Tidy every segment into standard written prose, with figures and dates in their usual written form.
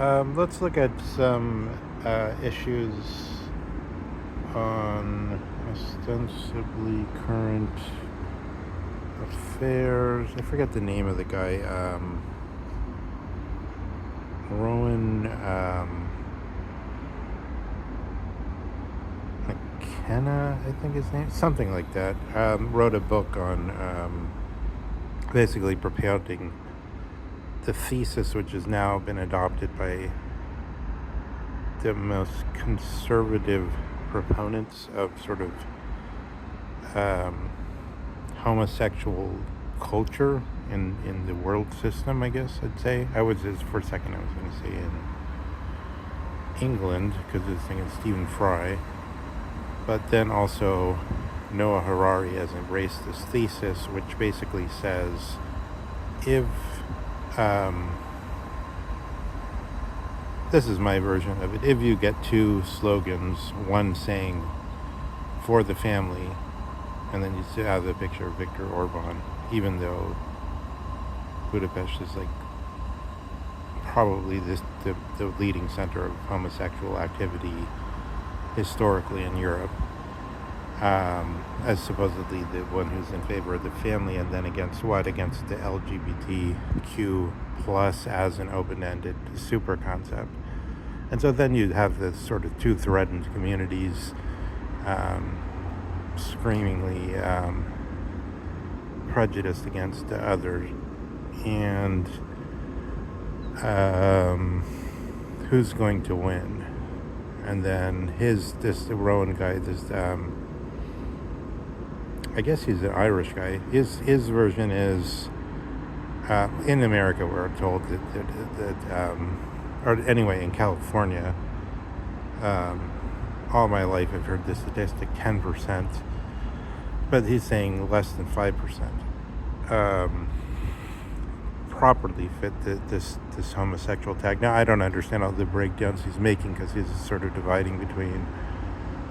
Let's look at some issues on ostensibly current affairs. I forget the name of the guy. Ronan McCrea, I think his name, something like that. Wrote a book on basically propounding the thesis, which has now been adopted by the most conservative proponents of sort of homosexual culture in the world system, I guess I'd say. For a second I was going to say in England, because this thing is Stephen Fry, but then also Noah Harari has embraced this thesis, which basically says if this is my version of it. If you get two slogans, one saying "for the family," and then you still have the picture of Viktor Orban, even though Budapest is like probably the leading center of homosexual activity historically in Europe, as supposedly the one who's in favor of the family, and then against what? Against the LGBTQ plus as an open-ended super concept. And so then you have this sort of two threatened communities screamingly prejudiced against the others. And who's going to win? And then this Rowan guy, I guess he's an Irish guy. His version is, in America we're told that or anyway in California, all my life I've heard the statistic 10%, but he's saying less than 5% properly fit this homosexual tag. Now I don't understand all the breakdowns he's making, because he's sort of dividing between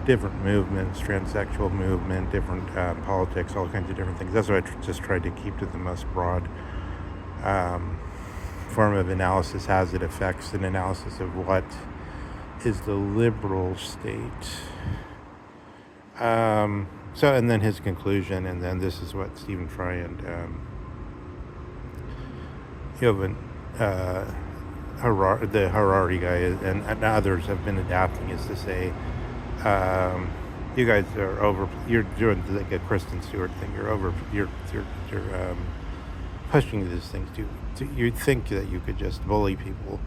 different movements, transsexual movement, different politics, all kinds of different things. That's why I just tried to keep to the most broad form of analysis as it affects an analysis of what is the liberal state. And then his conclusion, and then this is what Stephen Fry and the Harari guy and others have been adapting, is to say, you guys are you're doing like a Kristen Stewart thing. You're pushing these things you think that you could just bully people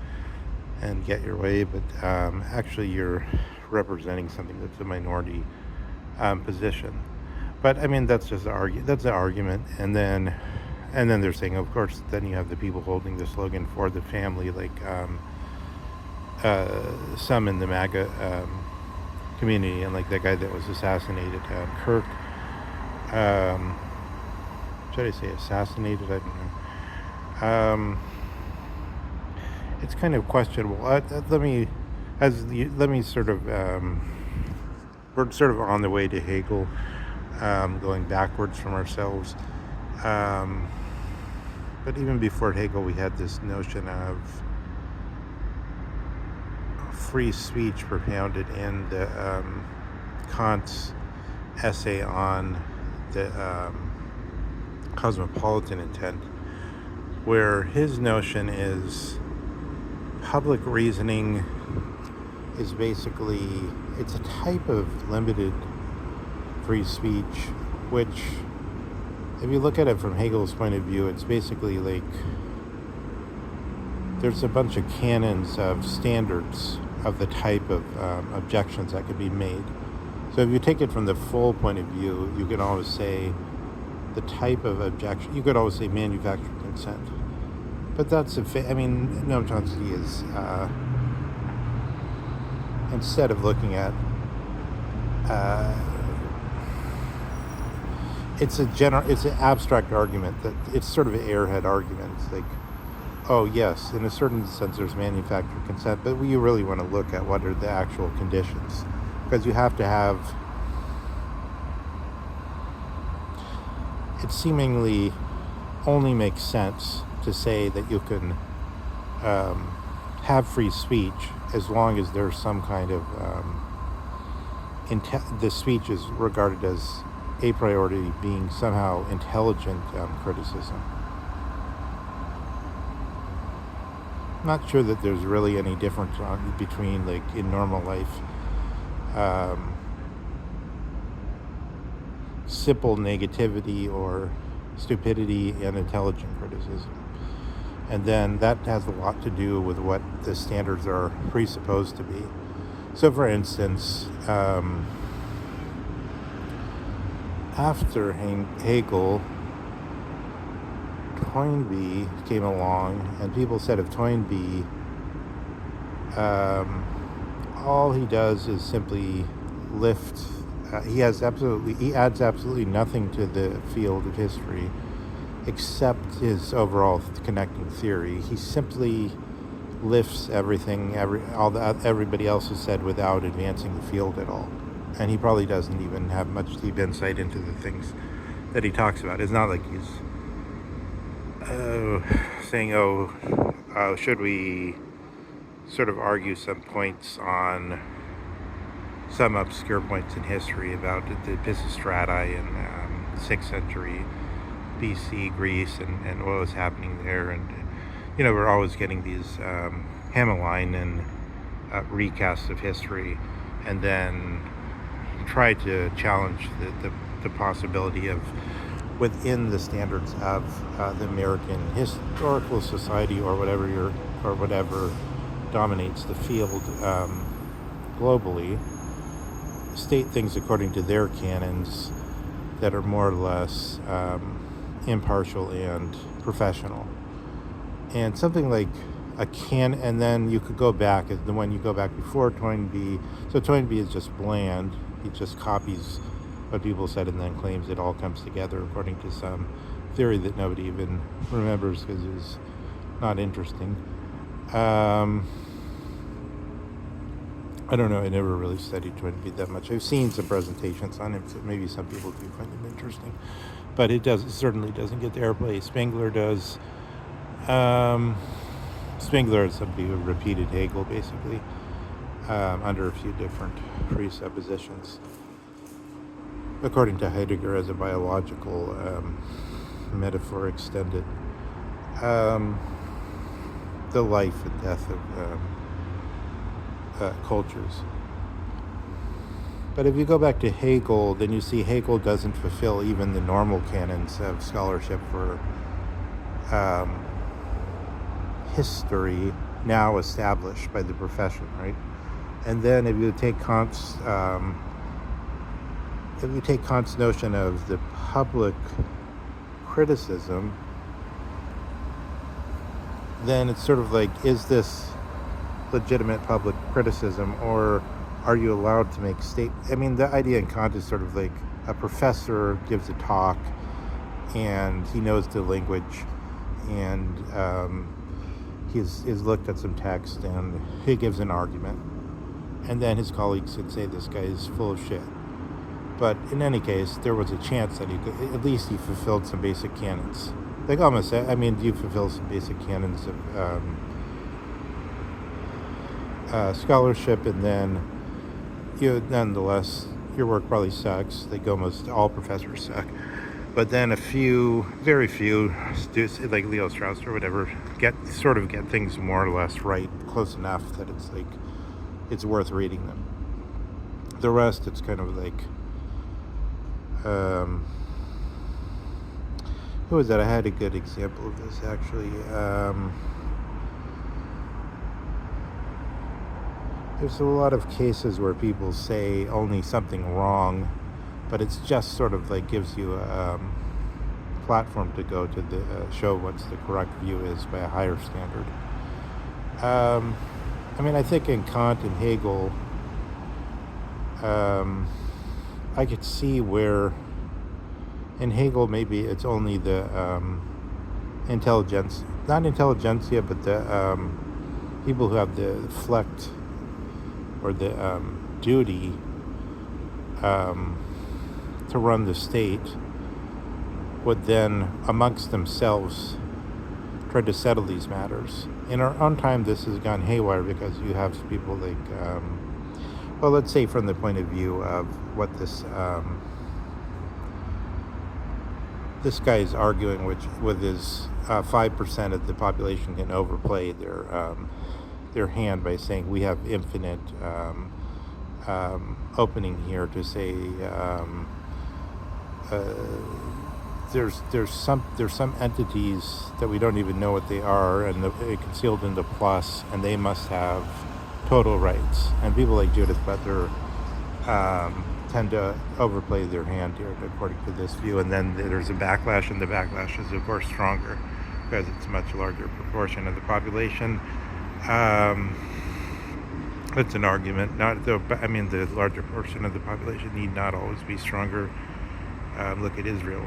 and get your way, but actually you're representing something that's a minority position. But I mean, that's just that's the argument. And then they're saying, of course, then you have the people holding the slogan "for the family," like some in the MAGA community, and like that guy that was assassinated, Kirk. Should I say assassinated? I don't know. It's kind of questionable. Let me sort of. We're sort of on the way to Hegel, going backwards from ourselves. But even before Hegel, we had this notion of free speech propounded in the Kant's essay on the cosmopolitan intent, where his notion is public reasoning is basically, it's a type of limited free speech, which, if you look at it from Hegel's point of view, it's basically like there's a bunch of canons of standards of the type of objections that could be made. So if you take it from the full point of view, you can always say the type of objection, you could always say manufactured consent. But that's Noam Chomsky is, instead of looking at, it's an abstract argument, that it's sort of an airhead argument. It's like, oh yes, in a certain sense there's manufactured consent, but you really want to look at what are the actual conditions, because you have to have, it seemingly only makes sense to say that you can have free speech as long as there's some kind of the speech is regarded as a priority being somehow intelligent criticism. I'm not sure that there's really any difference between, like, in normal life, simple negativity or stupidity and intelligent criticism. And then that has a lot to do with what the standards are presupposed to be. So, for instance, after Hegel, Toynbee came along, and people said of Toynbee, all he does is simply lift. He adds absolutely nothing to the field of history, except his overall connecting theory. He simply lifts everything, everybody else has said without advancing the field at all. And he probably doesn't even have much deep insight into the things that he talks about. It's not like he's saying, should we sort of argue some points on some obscure points in history about the Pisistrati in 6th century BC Greece and what was happening there. And, we're always getting these Hamline recasts of history, and then try to challenge the possibility of, within the standards of the American historical society or whatever dominates the field globally, state things according to their canons that are more or less impartial and professional. And something like and then you could go back, when you go back before Toynbee, so Toynbee is just bland. He just copies what people said and then claims it all comes together according to some theory that nobody even remembers because it was not interesting. I don't know, I never really studied Toynbee that much. I've seen some presentations on him, so maybe some people do find him interesting. But it certainly doesn't get the airplay Spengler does. Spengler is somebody who repeated Hegel, basically, under a few different presuppositions. According to Heidegger, as a biological metaphor extended, the life and death of cultures. But if you go back to Hegel, then you see Hegel doesn't fulfill even the normal canons of scholarship for history now established by the profession, right? And then if you take Kant's notion of the public criticism, then it's sort of like, is this legitimate public criticism, or are you allowed to make I mean, the idea in Kant is sort of like a professor gives a talk and he knows the language, and he's looked at some text and he gives an argument, and then his colleagues would say this guy is full of shit. But in any case, there was a chance that he fulfilled some basic canons. Like, almost, I mean, you fulfill some basic canons of scholarship, and then nonetheless, your work probably sucks. Like, almost all professors suck. But then very few students, like Leo Strauss or whatever, get things more or less right, close enough that it's like, it's worth reading them. The rest, it's kind of like, who was that? I had a good example of this, actually. There's a lot of cases where people say only something wrong, but it's just sort of like gives you a platform to go to show what's the correct view is by a higher standard. I mean, I think in Kant and Hegel, I could see where in Hegel maybe it's only the not intelligentsia, but the people who have the flecht or the duty to run the state would then amongst themselves try to settle these matters. In our own time, this has gone haywire because you have people like, well, let's say from the point of view of what this guy is arguing, which with his 5% of the population can overplay their hand by saying we have infinite opening here to say there's some entities that we don't even know what they are, and they're concealed in the plus, and they must have total rights. And people like Judith Butler tend to overplay their hand here, according to this view. And then there's a backlash, and the backlash is, of course, stronger because it's a much larger proportion of the population. It's an argument. The larger portion of the population need not always be stronger. Look at Israel.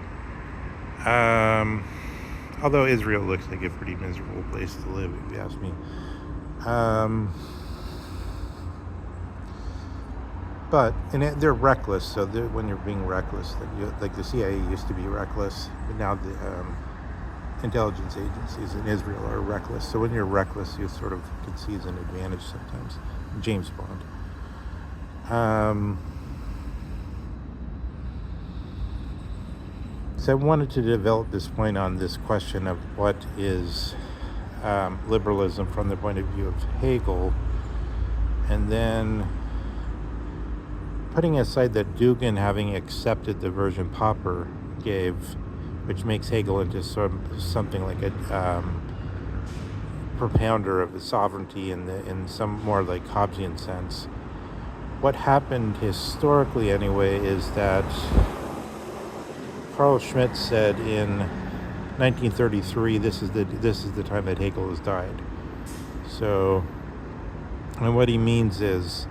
Although Israel looks like a pretty miserable place to live, if you ask me. But they're reckless. So when you're being reckless, like the CIA used to be reckless, but now the intelligence agencies in Israel are reckless. So when you're reckless, you sort of can see as an advantage sometimes. James Bond. So I wanted to develop this point on this question of what is liberalism from the point of view of Hegel, and then putting aside that Dugin having accepted the version Popper gave, which makes Hegel into something like a propounder of sovereignty in some more like Hobbesian sense. What happened historically anyway is that Carl Schmitt said in 1933, this is the time that Hegel has died. So, and what he means is,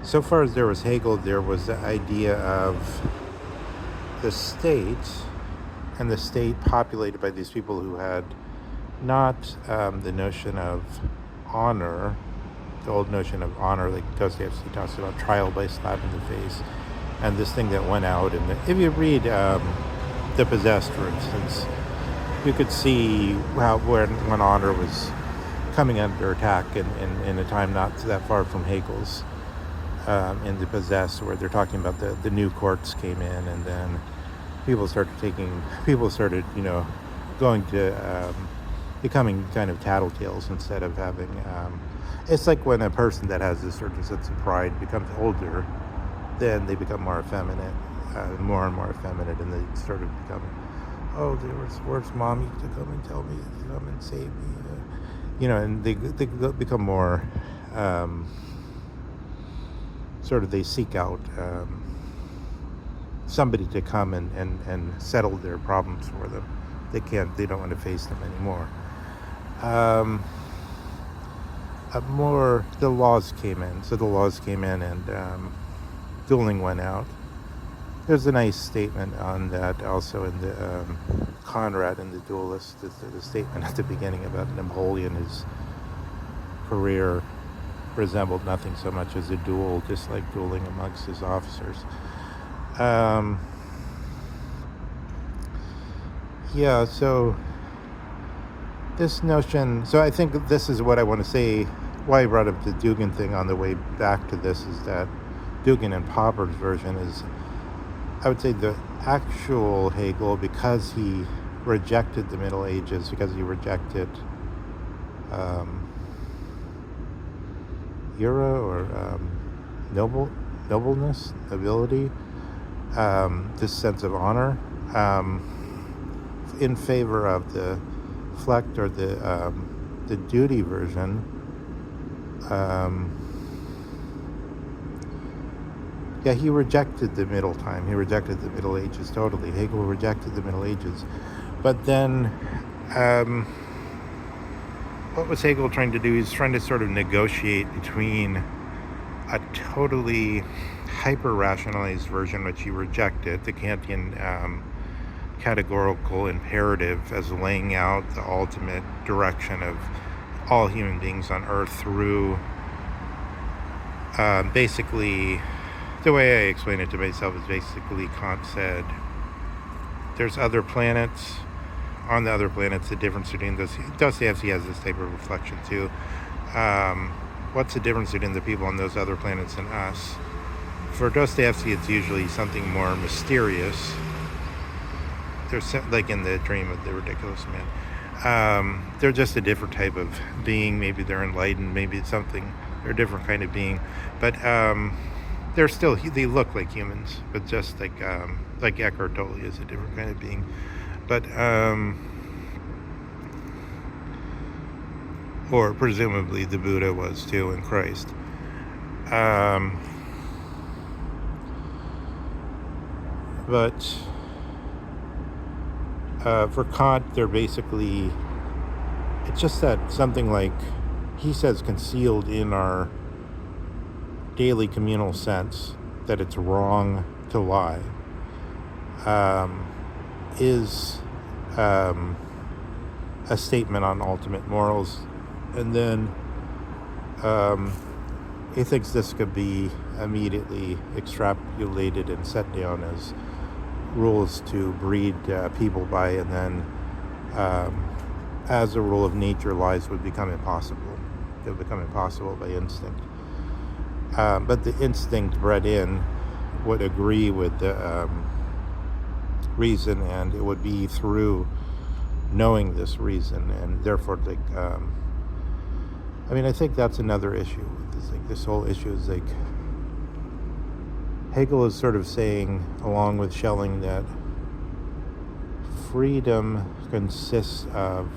so far as there was Hegel, there was the idea of the state, and the state populated by these people who had not the notion of honor, the old notion of honor, like Dostoevsky talks about trial by slap in the face, and this thing that went out. And if you read The Possessed, for instance, you could see when honor was coming under attack in a time not that far from Hegel's. In The Possessed, where they're talking about the new courts came in, and then people started going to becoming kind of tattletales instead of having it's like when a person that has a certain sense of pride becomes older, then they become more effeminate, more and more effeminate, and they started becoming, where's mommy to come and tell me to come and save me, and they become more they seek out somebody to come and settle their problems for them. They don't want to face them anymore. The laws came in. So the laws came in, and dueling went out. There's a nice statement on that also in the Conrad in The Duelist. The statement at the beginning about Napoleon, his career resembled nothing so much as a duel, just like dueling amongst his officers. So this notion, so I think this is what I want to say, why I brought up the Dugin thing on the way back to this, is that Dugin and Popper's version is, I would say, the actual Hegel, because he rejected the Middle Ages, because he rejected era or nobleness, nobility, this sense of honor, in favor of the Flecht or the duty version. He rejected the middle time. He rejected the Middle Ages totally. Hegel rejected the Middle Ages. But then, what was Hegel trying to do? He's trying to sort of negotiate between a totally hyper-rationalized version, which he rejected, the Kantian categorical imperative as laying out the ultimate direction of all human beings on Earth through basically, the way I explain it to myself is basically Kant said, there's other planets, on the other planets, the difference between Dostoevsky has this type of reflection too. What's the difference between the people on those other planets and us? For Dostoevsky, it's usually something more mysterious. There's like in The Dream of the Ridiculous Man. They're just a different type of being. Maybe they're enlightened. Maybe it's something. They're a different kind of being. But they're still. They look like humans, but just like Eckhart Tolle is a different kind of being. But or presumably the Buddha was too, and Christ. But for Kant, they're basically, it's just that something like, he says, concealed in our daily communal sense, that it's wrong to lie, is a statement on ultimate morals. And then he thinks this could be immediately extrapolated and set down as rules to breed people by, and then as a rule of nature, lies would become impossible. They would become impossible by instinct. But the instinct bred in would agree with the reason, and it would be through knowing this reason, and therefore, like, I mean, I think that's another issue with this. Like, this whole issue is like, Hegel is sort of saying, along with Schelling, that freedom consists of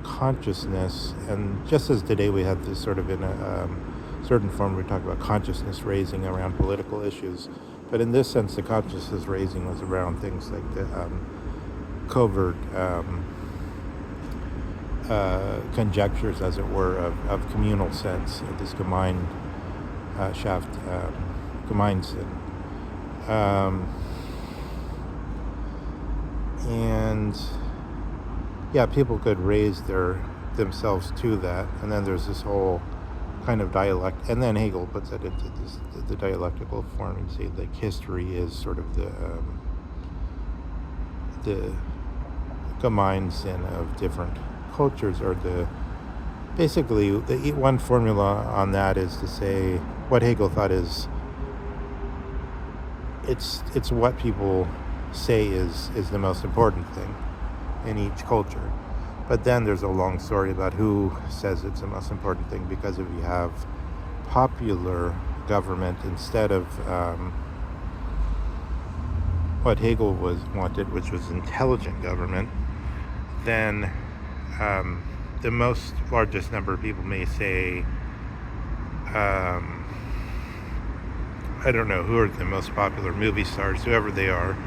consciousness, and just as today we have this sort of, in a certain form, we talk about consciousness raising around political issues, but in this sense, the consciousness raising was around things like the covert conjectures, as it were, of communal sense, this Gemeinschaft, Gemeinsinn. And yeah, people could raise themselves to that, and then there's this whole kind of dialect, and then Hegel puts it into the dialectical form and say, like, history is sort of the Gemeinsinn of different cultures, or basically the one formula on that is to say what Hegel thought is, it's what people say is the most important thing in each culture. But then there's a long story about who says it's the most important thing, because if you have popular government instead of what Hegel wanted, which was intelligent government, then the most largest number of people may say, I don't know who are the most popular movie stars, whoever they are.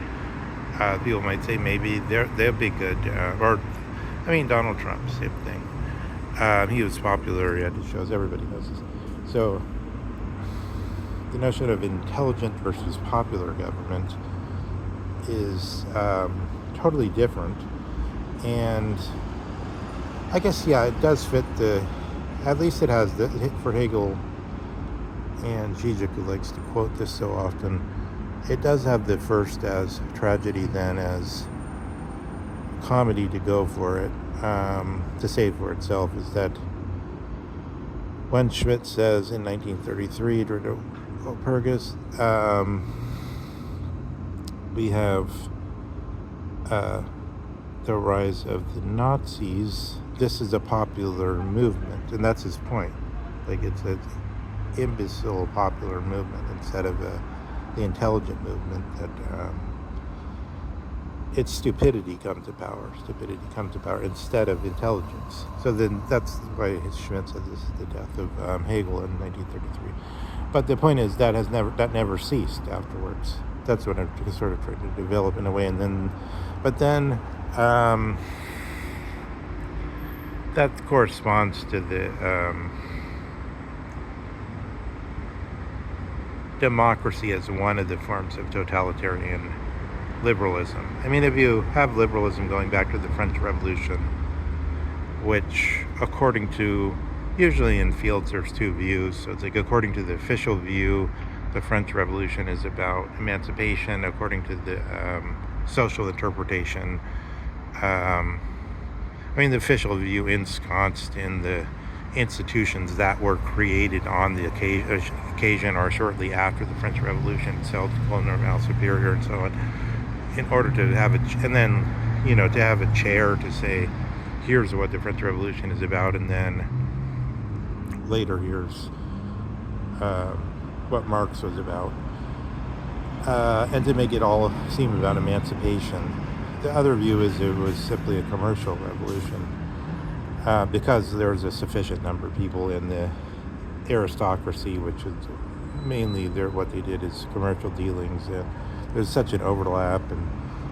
People might say maybe they'll be good, or I mean, Donald Trump, same thing. He was popular, he had his shows, everybody knows this. So the notion of intelligent versus popular government is totally different. And I guess, yeah, it does fit at least it has, for Hegel and Zizek, who likes to quote this so often, it does have the first as tragedy, then as comedy to go for it, to say for itself, is that when Schmidt says in 1933 to Walpurgis, we have the rise of the Nazis, this is a popular movement, and that's his point. Like, it's an imbecile popular movement instead of the intelligent movement that it's stupidity comes to power instead of intelligence. So then that's why Schmidt said this is the death of Hegel in 1933. But the point is that never ceased afterwards. That's what I'm sort of trying to develop in a way. And then, but then that corresponds to the democracy as one of the forms of totalitarian liberalism. I mean, if you have liberalism going back to the French Revolution, which according to, usually in fields there's two views, so it's like according to the official view, the French Revolution is about emancipation. According to the social interpretation, I mean, the official view ensconced in the institutions that were created on the occasion or shortly after the French Revolution itself, colonial superior and so on, in order to have and then, to have a chair to say, here's what the French Revolution is about, and then later here's what Marx was about, and to make it all seem about emancipation. The other view is it was simply a commercial revolution, because there was a sufficient number of people in the aristocracy, which is mainly what they did is commercial dealings, and there's such an overlap, and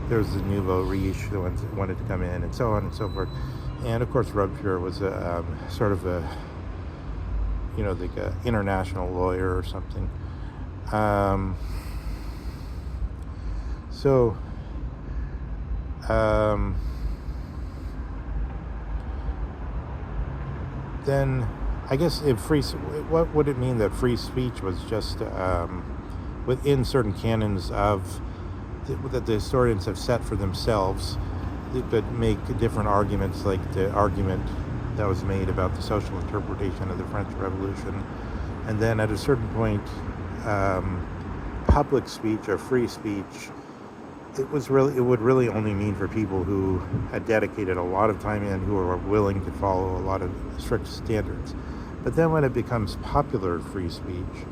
there's the nouveau riche, the ones that wanted to come in, and so on and so forth. And of course Robespierre was a sort of a, like an international lawyer or something. Then I guess what would it mean that free speech was just within certain canons that the historians have set for themselves, that make different arguments, like the argument that was made about the social interpretation of the French Revolution. And then at a certain point, public speech or free speech, it would really only mean for people who had dedicated a lot of time and who were willing to follow a lot of strict standards. But then when it becomes popular free speech,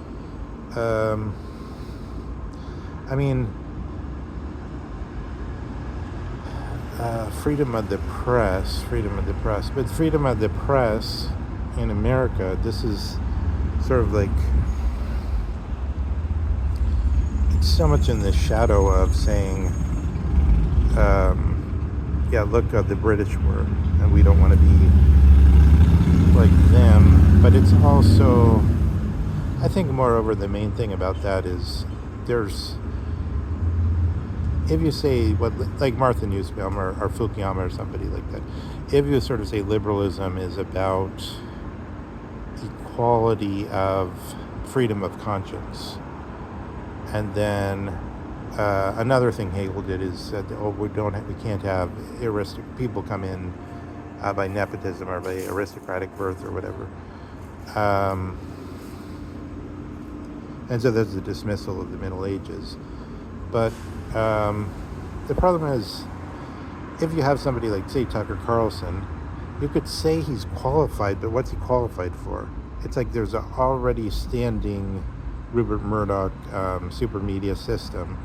freedom of the press, but freedom of the press in America, this is sort of like, it's so much in the shadow of saying, look, the British were, and we don't want to be like them. But it's also, I think, moreover, the main thing about that is if you say like Martha Nussbaum or Fukuyama or somebody like that, if you sort of say liberalism is about equality of freedom of conscience, and then another thing Hegel did is said, we can't have people come in by nepotism or by aristocratic birth or whatever, and so there's a dismissal of the Middle Ages. But the problem is, if you have somebody like, say, Tucker Carlson, you could say he's qualified, but what's he qualified for? It's like there's an already standing Rupert Murdoch super media system,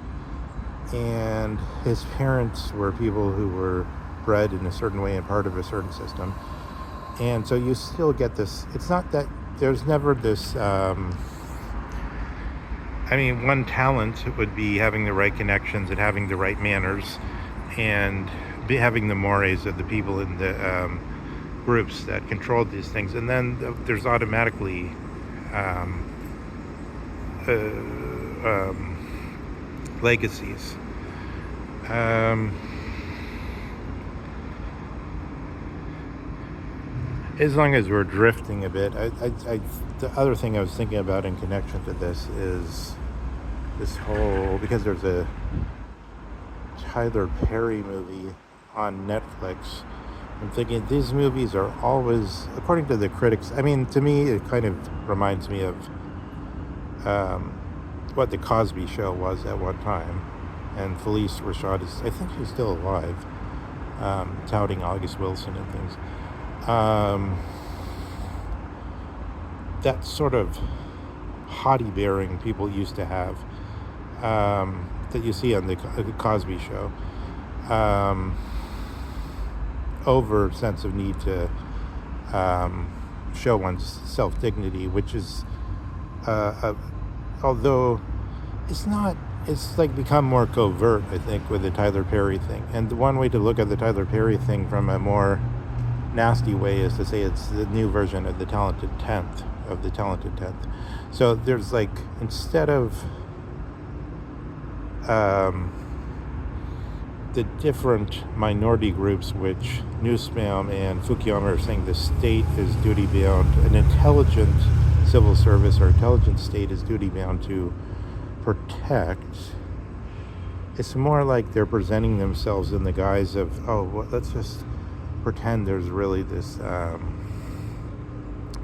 and his parents were people who were bred in a certain way and part of a certain system, and so you still get this. It's not that there's never this one talent would be having the right connections and having the right manners and having the mores of the people in the groups that controlled these things. And then there's automatically legacies. As long as we're drifting a bit, the other thing I was thinking about in connection to this is this whole, because there's a Tyler Perry movie on Netflix. I'm thinking these movies are always, according to the critics, to me it kind of reminds me of what the Cosby Show was at one time. And Felice Rashad I think she's still alive, touting August Wilson and things. That sort of haughty bearing people used to have, that you see on the Cosby Show, over sense of need to show one's self-dignity, which is, although it's like become more covert, I think, with the Tyler Perry thing. And the one way to look at the Tyler Perry thing from a more nasty way is to say it's the new version of the Talented 10th. So there's like, instead of the different minority groups which Nussbaum and Fukuyama are saying the state is duty-bound, an intelligent civil service or intelligent state is duty-bound to protect, it's more like they're presenting themselves in the guise of, let's just pretend there's really this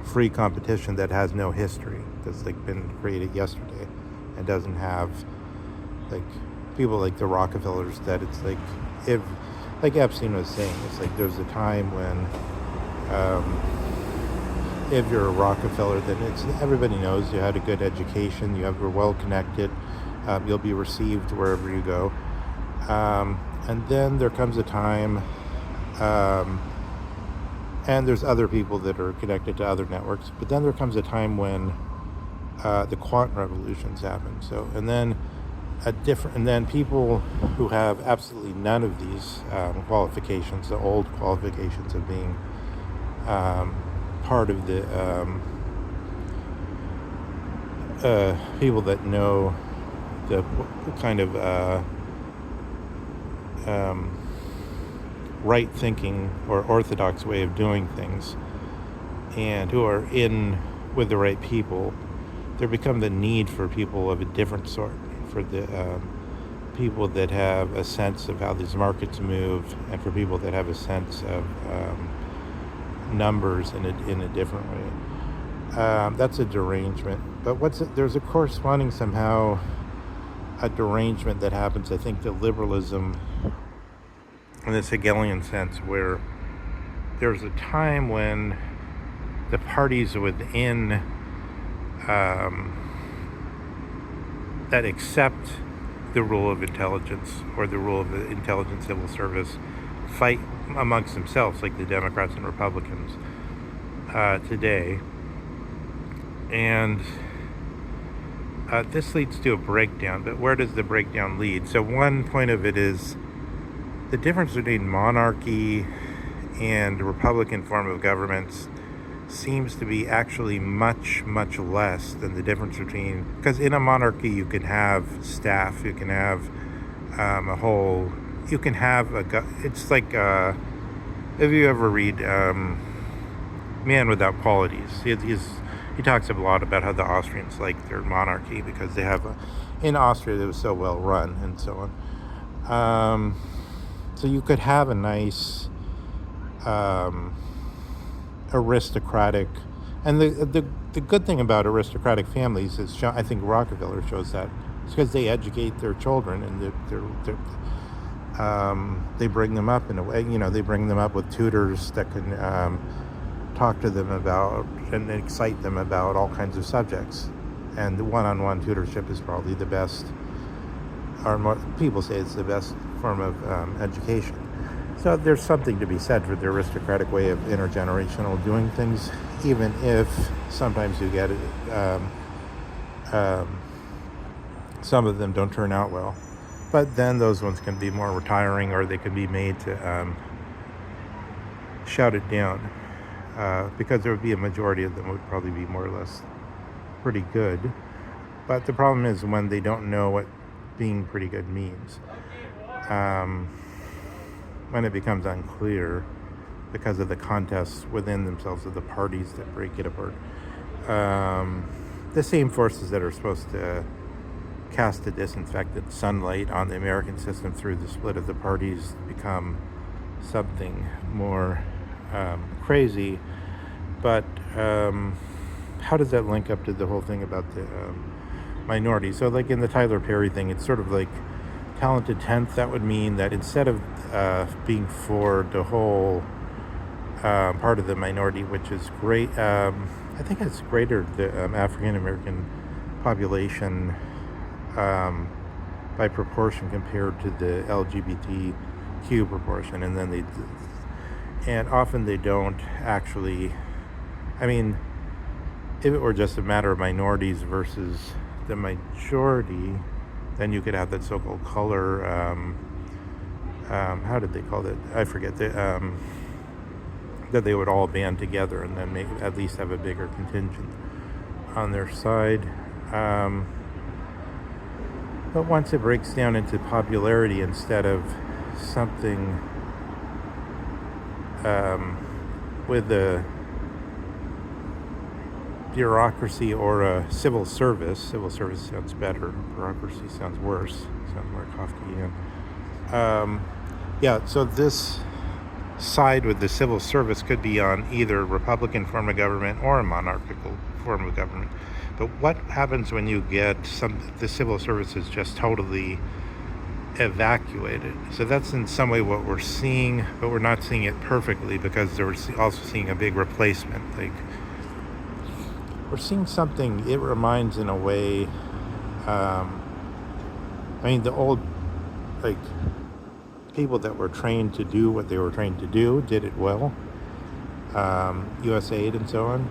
free competition that has no history, that's like been created yesterday and doesn't have like people like the Rockefellers, that it's like, if like Epstein was saying, it's like there's a time when if you're a Rockefeller, then it's everybody knows you had a good education, you're well connected, you'll be received wherever you go, and then there comes a time, and there's other people that are connected to other networks, but then there comes a time when the quantum revolutions happen. So, and then people who have absolutely none of these qualifications, the old qualifications of being part of the people that know the kind of right thinking or orthodox way of doing things, and who are in with the right people, there become the need for people of a different sort, for the people that have a sense of how these markets move, and for people that have a sense of numbers in a different way. That's a derangement. But there's a corresponding somehow a derangement that happens, I think, to liberalism in this Hegelian sense, where there's a time when the parties within that accept the rule of intelligence, or the rule of the intelligence civil service, fight amongst themselves, like the Democrats and Republicans today. And this leads to a breakdown. But where does the breakdown lead? So one point of it is the difference between monarchy and the Republican form of governments seems to be actually much, much less than the difference between, because in a monarchy you can have staff, you can have you can have it's like, if you ever read Man Without Qualities, he talks a lot about how the Austrians like their monarchy because they have in Austria it was so well run and so on. So you could have a nice aristocratic, and the good thing about aristocratic families is, I think Rockefeller shows that, it's because they educate their children, and they bring them up in a way, they bring them up with tutors that can talk to them about and excite them about all kinds of subjects. And the one-on-one tutorship is probably the best, or more, people say it's the best form of education. So there's something to be said for the aristocratic way of intergenerational doing things, even if sometimes you get it, some of them don't turn out well. But then those ones can be more retiring, or they can be made to shout it down, because there would be a majority of them would probably be more or less pretty good. But the problem is when they don't know what being pretty good means. When it becomes unclear because of the contests within themselves of the parties that break it apart. The same forces that are supposed to cast a disinfectant sunlight on the American system through the split of the parties become something more crazy. But how does that link up to the whole thing about the minority? So like in the Tyler Perry thing, it's sort of like talented tenth. That would mean that instead of being for the whole part of the minority, which is great, I think it's greater, the African American population by proportion compared to the LGBTQ proportion, and then often they don't actually. I mean, if it were just a matter of minorities versus the majority, then you could have that so-called color, how did they call it? I forget. That they would all band together and then at least have a bigger contingent on their side. But once it breaks down into popularity instead of something with a bureaucracy or a civil service sounds better, bureaucracy sounds worse, sounds more Kafkian. So this side with the civil service could be on either a Republican form of government or a monarchical form of government. But what happens when you get the civil service is just totally evacuated? So that's in some way what we're seeing, but we're not seeing it perfectly because we're also seeing a big replacement. Like, we're seeing something, it reminds in a way, the old, like, people that were trained to do what they were trained to do did it well. U.S. aid and so on.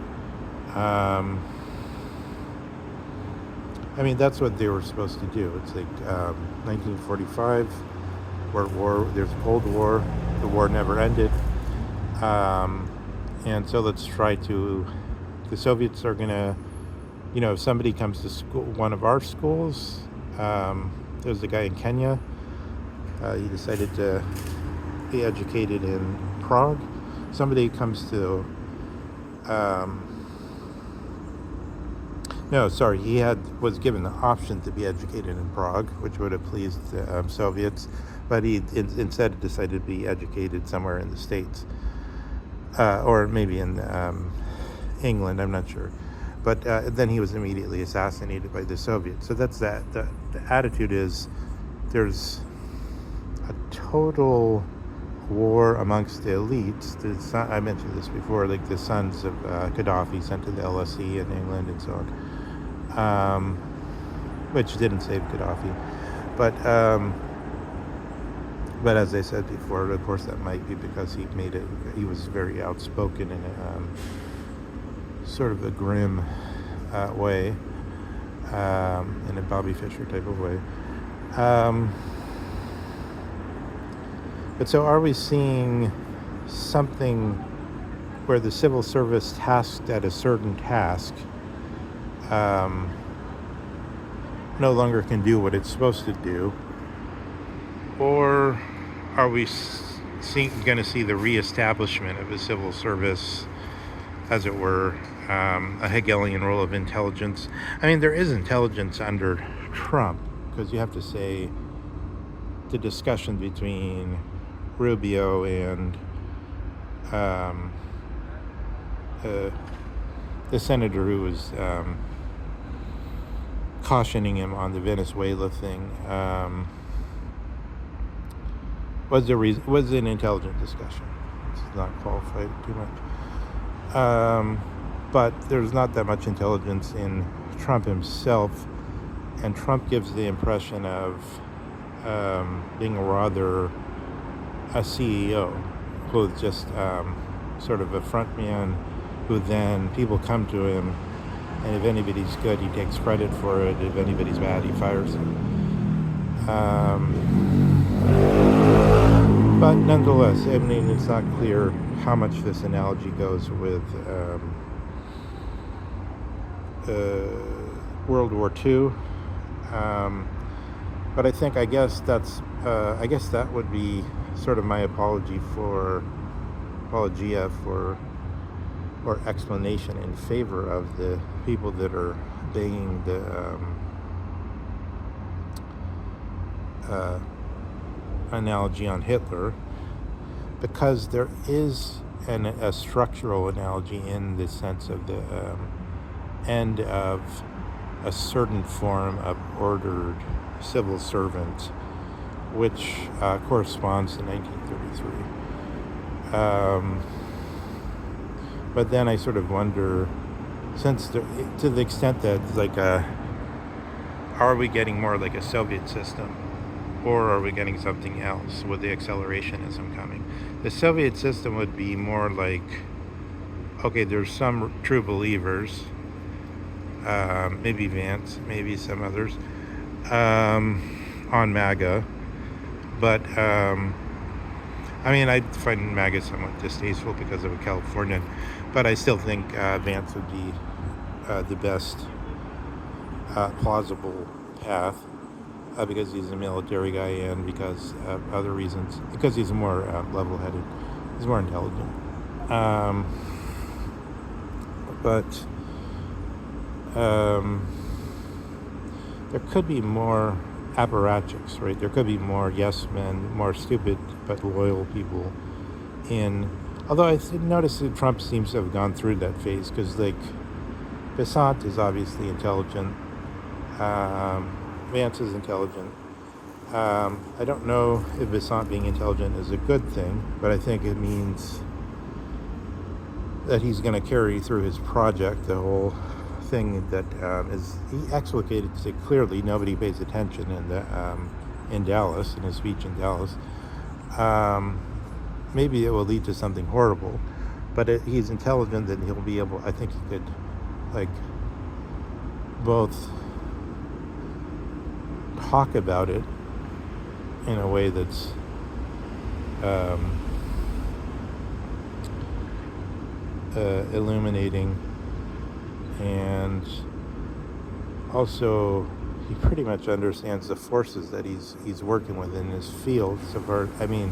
That's what they were supposed to do. It's like 1945, World War, there's a Cold War, the war never ended. And so let's try to, the Soviets are gonna, if somebody comes to school, one of our schools, there's a guy in Kenya, he decided to be educated in Prague. Somebody comes to, he was given the option to be educated in Prague, which would have pleased the Soviets, but he instead decided to be educated somewhere in the States, or maybe in England, I'm not sure. But then he was immediately assassinated by the Soviets. So that's that. The attitude is there's a total war amongst the elites. I mentioned this before, like the sons of Gaddafi sent to the LSE in England and so on, which didn't save Gaddafi. But as I said before, of course that might be because he was very outspoken in a sort of a grim way, in a Bobby Fischer type of way. But so are we seeing something where the civil service tasked at a certain task no longer can do what it's supposed to do? Or are we going to see the reestablishment of a civil service, as it were, a Hegelian role of intelligence? There is intelligence under Trump, because you have to say the discussion between Rubio and the senator who was cautioning him on the Venezuela thing was an intelligent discussion. It's not qualified too much. But there's not that much intelligence in Trump himself, and Trump gives the impression of being rather a CEO who's just sort of a front man, who then people come to him, and if anybody's good, he takes credit for it. If anybody's bad, he fires him. But nonetheless, it's not clear how much this analogy goes with World War II. But I guess that would be sort of my apologia for, or explanation in favor of the people that are banging the analogy on Hitler, because there is a structural analogy in the sense of the end of a certain form of ordered civil servant, which corresponds to 1933. But then I sort of wonder, to the extent that are we getting more like a Soviet system, or are we getting something else with the accelerationism coming? The Soviet system would be more like, okay, there's some true believers, maybe Vance, maybe some others, on MAGA, but I find MAGA somewhat distasteful because of a Californian, but I still think Vance would be the best plausible path, because he's a military guy and because of other reasons, because he's more level-headed, he's more intelligent. But there could be more apparatchiks, right? There could be more yes men, more stupid but loyal people in, although I noticed that Trump seems to have gone through that phase, because like Besant is obviously intelligent, Vance is intelligent. I don't know if Besant being intelligent is a good thing, but I think it means that he's going to carry through his project, the whole thing that is, he explicated it clearly. Nobody pays attention in Dallas, in his speech in Dallas. Maybe it will lead to something horrible, but he's intelligent, and he'll be able, I think he could, like, both talk about it in a way that's illuminating, and also he pretty much understands the forces that he's working with in his field. So I mean,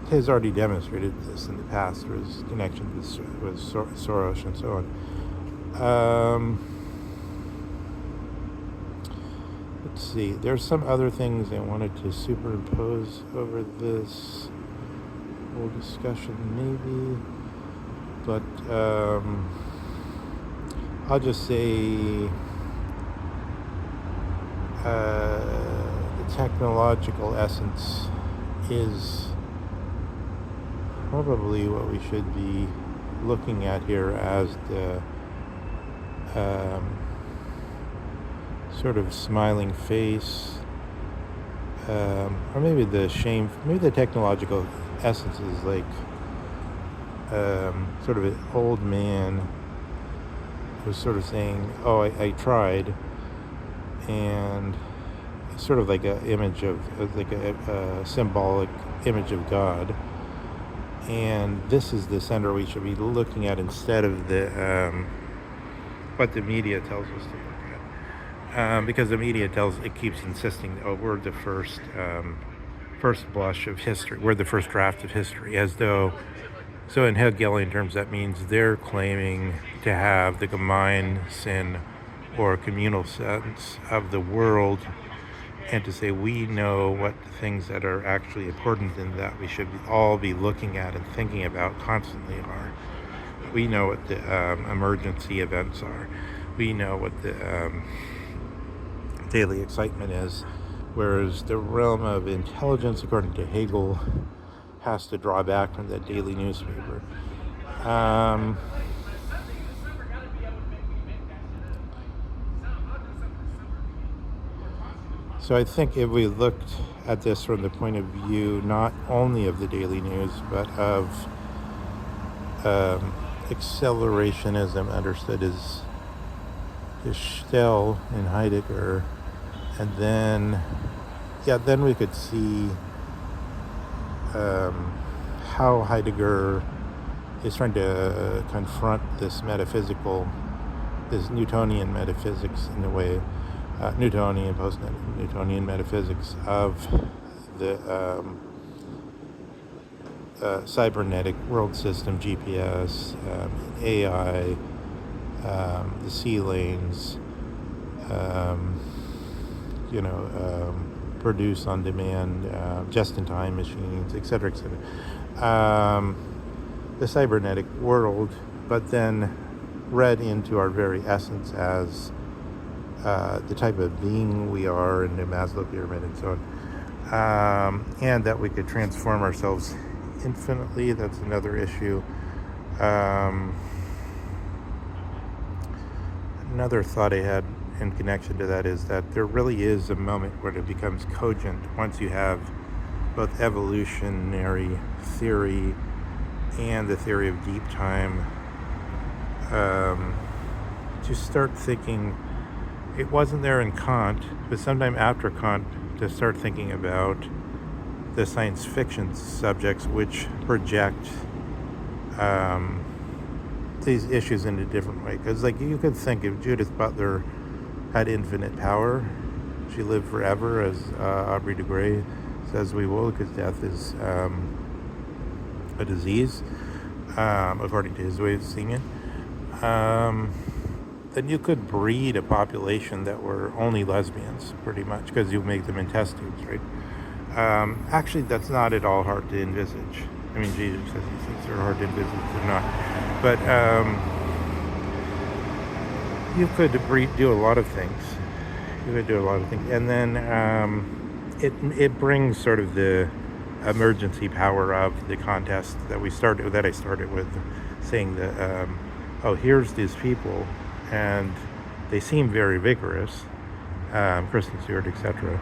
he's already demonstrated this in the past through his connection with Soros and so on. Let's see, there's some other things I wanted to superimpose over this whole discussion maybe, but I'll just say the technological essence is probably what we should be looking at here as the sort of smiling face, or maybe the technological essence is like sort of an old man who's sort of saying, oh, I tried, and it's sort of like an image of, like a symbolic image of God, and this is the center we should be looking at instead of the what the media tells us to look at, because the media keeps insisting, oh, we're the first blush of history, we're the first draft of history, as though, so in Hegelian terms that means they're claiming to have the Gemeinsinn or communal sense of the world, and to say we know what the things that are actually important and that we should all be looking at and thinking about constantly are. We know what the emergency events are. We know what the daily excitement is. Whereas the realm of intelligence, according to Hegel, has to draw back from that daily newspaper. So I think if we looked at this from the point of view not only of the daily news, but of accelerationism understood as Stell in Heidegger, and then we could see how Heidegger is trying to confront this Newtonian metaphysics in a way, Newtonian, post-Newtonian metaphysics of the cybernetic world system, GPS, AI, the sea lanes, produce on demand, just-in-time machines, etc., etc. The cybernetic world, but then read into our very essence as the type of being we are in the Maslow pyramid and so on, and that we could transform ourselves infinitely. That's another issue. Another thought I had in connection to that is that there really is a moment where it becomes cogent once you have both evolutionary theory and the theory of deep time, to start thinking. It wasn't there in Kant, but sometime after Kant, to start thinking about the science fiction subjects which project these issues in a different way. Because, like, you could think if Judith Butler had infinite power, she lived forever, as Aubrey de Grey says we will, because death is a disease, according to his way of seeing it. Then you could breed a population that were only lesbians, pretty much, because you make them in test tubes, right? Actually, that's not at all hard to envisage. I mean, Jesus says these things are hard to envisage, they're not. But you could do a lot of things. You could do a lot of things. And then it brings sort of the emergency power of the contest that I started with, saying that, here's these people, and they seem very vigorous, Kristen Stewart, etc.,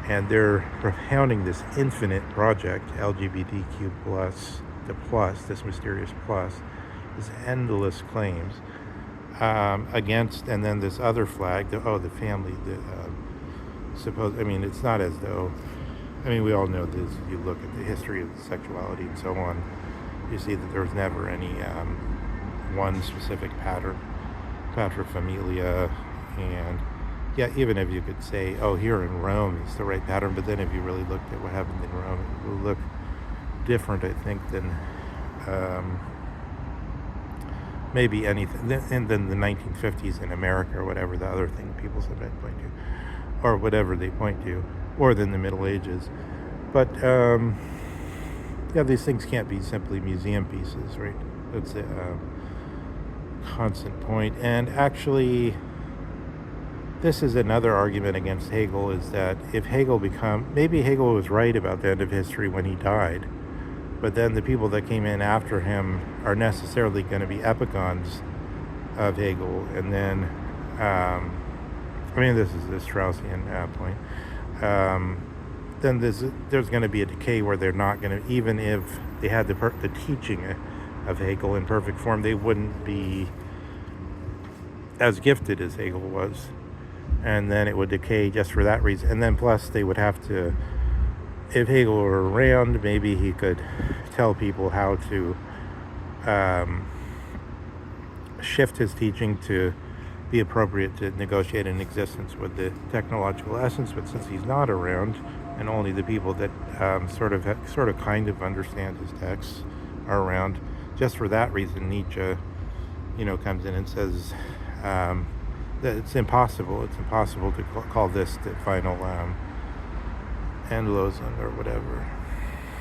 and they're propounding this infinite project, LGBTQ plus, this mysterious plus, this endless claims, against, and then this other flag, the family, it's not as though, we all know this, you look at the history of sexuality and so on, you see that there's never any one specific paterfamilia, and yeah, even if you could say, here in Rome it's the right pattern, but then if you really looked at what happened in Rome, it would look different, I think, than maybe anything, and then the 1950s in America, or whatever the other thing people sometimes point to, or whatever they point to, or than the Middle Ages. But these things can't be simply museum pieces, right? That's a constant point. And actually, this is another argument against Hegel, is that if maybe Hegel was right about the end of history when he died, but then the people that came in after him are necessarily going to be epicons of Hegel, and then, this is the Straussian point, then there's going to be a decay where they're not going to, even if they had the teaching of Hegel in perfect form, they wouldn't be as gifted as Hegel was, and then it would decay just for that reason. And then plus they would have to, if Hegel were around, maybe he could tell people how to shift his teaching to be appropriate to negotiate an existence with the technological essence. But since he's not around, and only the people that sort of kind of understand his texts are around, just for that reason, Nietzsche, comes in and says that it's impossible to call this the final Endlosen or whatever.